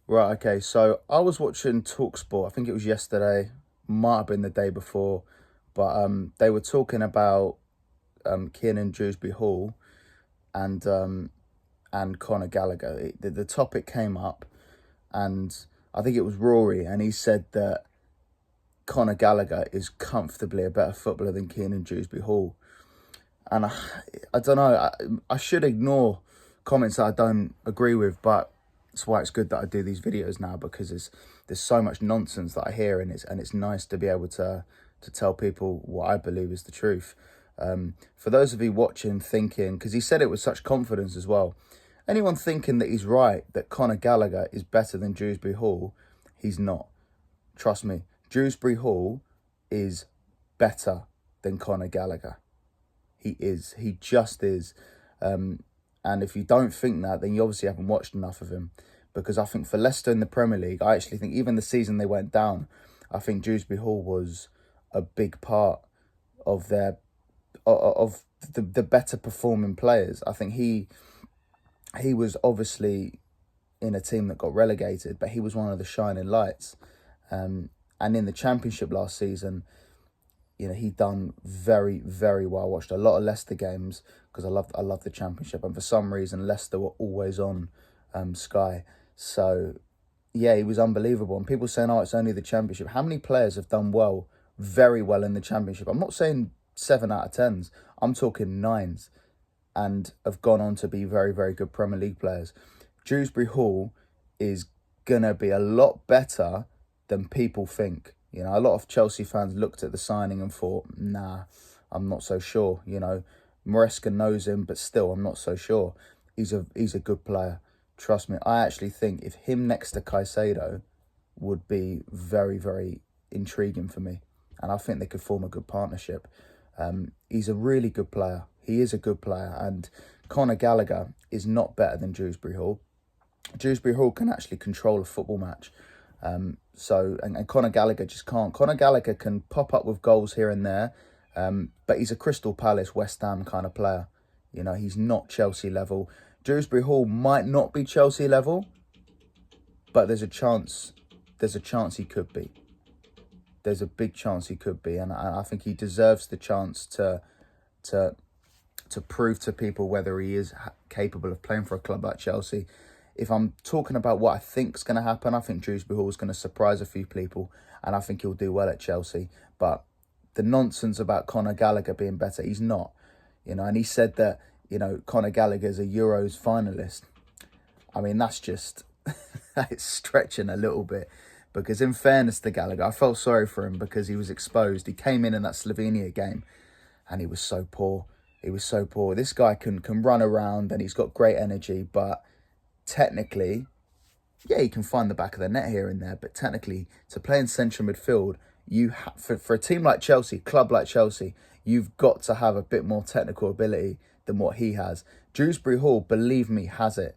Right, okay. So I was watching Talksport. I think it was yesterday, might have been the day before, but they were talking about Kiernan Dewsbury-Hall and Conor Gallagher. The topic came up, and I think it was Rory, and he said that Conor Gallagher is comfortably a better footballer than Kiernan Dewsbury-Hall. And I don't know. I should ignore comments that I don't agree with, but that's why it's good that I do these videos now, because there's so much nonsense that I hear, and it's nice to be able to tell people what I believe is the truth. For those of you watching, thinking, because he said it with such confidence as well, anyone thinking that he's right, that Conor Gallagher is better than Dewsbury-Hall, he's not. Trust me, Dewsbury-Hall is better than Conor Gallagher. He is. He just is. And if you don't think that, then you obviously haven't watched enough of him. Because I think for Leicester in the Premier League, I actually think even the season they went down, I think Dewsbury-Hall was a big part of the better performing players. I think he was obviously in a team that got relegated, but he was one of the shining lights. And in the Championship last season, you know, he done very, very well. I watched a lot of Leicester games because I love the Championship, and for some reason Leicester were always on Sky. So yeah, he was unbelievable. And people saying, "Oh, it's only the Championship." How many players have done well, very well in the Championship? I'm not saying 7 out of 10s. I'm talking 9s, and have gone on to be very, very good Premier League players. Dewsbury-Hall is gonna be a lot better than people think. You know, a lot of Chelsea fans looked at the signing and thought, nah, I'm not so sure. You know, Maresca knows him, but still, I'm not so sure. He's a good player. Trust me. I actually think if him next to Caicedo would be very, very intriguing for me. And I think they could form a good partnership. He's a really good player. He is a good player. And Conor Gallagher is not better than Dewsbury-Hall. Dewsbury-Hall can actually control a football match. And Conor Gallagher just can't. Conor Gallagher can pop up with goals here and there, but he's a Crystal Palace, West Ham kind of player. You know, he's not Chelsea level. Dewsbury-Hall might not be Chelsea level, but there's a chance he could be. There's a big chance he could be, and I think he deserves the chance to prove to people whether he is capable of playing for a club like Chelsea. If I'm talking about what I think is going to happen, I think Dewsbury-Hall is going to surprise a few people, and I think he'll do well at Chelsea. But the nonsense about Conor Gallagher being better, he's not. You know, and he said that, you know, Conor Gallagher's a Euros finalist. I mean, that's just, it's stretching a little bit. Because in fairness to Gallagher, I felt sorry for him because he was exposed. He came in that Slovenia game and he was so poor. He was so poor. This guy can run around and he's got great energy, but technically, yeah, he can find the back of the net here and there. But technically, to play in central midfield, for a team like Chelsea, club like Chelsea, you've got to have a bit more technical ability than what he has. Dewsbury-Hall, believe me, has it.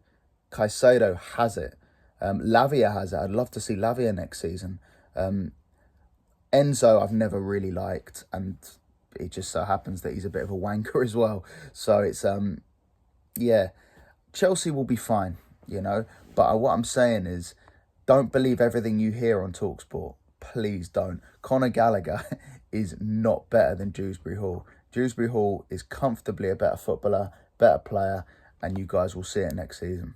Caicedo has it. Lavia has it. I'd love to see Lavia next season. Enzo, I've never really liked, and it just so happens that he's a bit of a wanker as well. So it's yeah, Chelsea will be fine, you know. But what I'm saying is, don't believe everything you hear on TalkSport. Please don't. Conor Gallagher is not better than Dewsbury-Hall. Dewsbury-Hall is comfortably a better footballer, better player, and you guys will see it next season.